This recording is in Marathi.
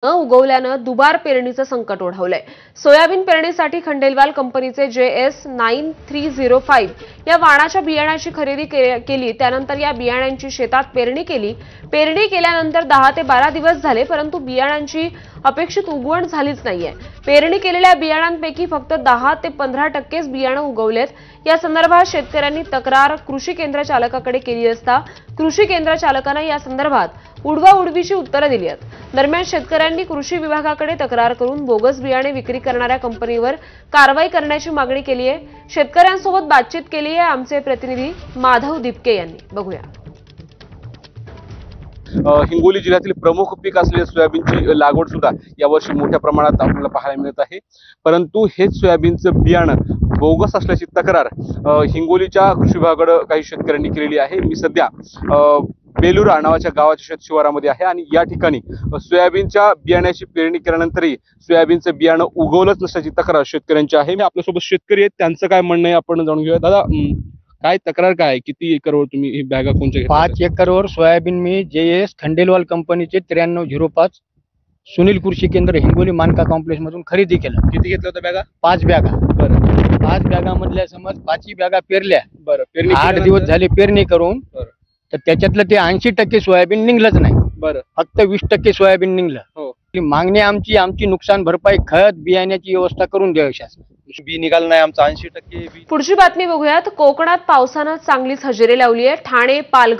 उगवल्यानं दुबार पेरणीचं संकट ओढवलंय। सोयाबीन पेरणीसाठी खंडेलवाल कंपनीचे JS 9305 या वाणाच्या बियाण्याची खरेदी केली। त्यानंतर या बियाण्यांची शेतात पेरणी केली। पेरणी केल्यानंतर 10 ते 12 दिवस झाले, परंतु बियाण्यांची अपेक्षित उगवण झालीच नाहीये। पेरणी केलेल्या बियाण्यांपैकी फक्त 10 ते 15% बियाणं उगवलेत। या संदर्भात शेतकऱ्यांनी तक्रार कृषी केंद्र चालकाकडे केली असता कृषी केंद्र चालकाने या संदर्भात उडवाउडवीची उत्तरे दिली आहेत। दरम्यान शेतकऱ्यांनी कृषी विभागाकडे तक्रार करून बोगस बियाणे विक्री करणाऱ्या कंपनीवर कारवाई करण्याची मागणी केली आहे। शेतकऱ्यांसोबत बातचीत केली आहे आमचे प्रतिनिधी माधव दिपके यांनी। बघूया। हिंगोली जिल्ह्यातील प्रमुख पीक असलेल्या सोयाबीनची लागवड सुद्धा यावर्षी मोठ्या प्रमाणात आपल्याला पाहायला मिळत आहे, परंतु हेच सोयाबीनचं बियाणं बोगस असल्याची तक्रार हिंगोलीच्या कृषी विभागाकडे काही शेतकऱ्यांनी केलेली आहे। मी सध्या बेलुरा नावाच्या गावाच्या शेत शिवारामध्ये आहे आणि या ठिकाणी सोयाबीनच्या बियाण्याची पेरणी केल्यानंतरही सोयाबीनचं बियाणं उगवलंच नसल्याची तक्रार शेतकऱ्यांची आहे। मी आपल्यासोबत शेतकरी आहेत, त्यांचं काय म्हणणं आहे आपण जाणून घेऊया। दादा, काय तक्रार काय, किती एकरवर तुम्ही ही बॅगा कोणत्या घेतल्या? 5 एकरवर सोयाबीन मी JS खंडेलवाल कंपनीचे 9305 सुनील कृषी केंद्र हिंगोली मानका कॉम्प्लेक्स मधून खरेदी केलं। किती घेतल्या होत्या बॅगा? 5 बॅगा। बरं, 5 बॅगा मधल्या समज 5 बॅगा पेरल्या। बरं, पेरणी 8 दिवस झाले पेरणी करून, तर त्याच्यातलं ते 80% सोयाबीन निघलंच नाही। बरं, फक्त 20% सोयाबीन निघलं। हो, मागणी आमची नुकसान भरपाई, खत बियाण्याची व्यवस्था करून द्यावी शासन। बी निघालं नाही आमचं 80% बी। पुढची बातमी बघूयात। कोकणात पावसानं चांगलीच हजेरी लावली आहे। ठाणे, पालघर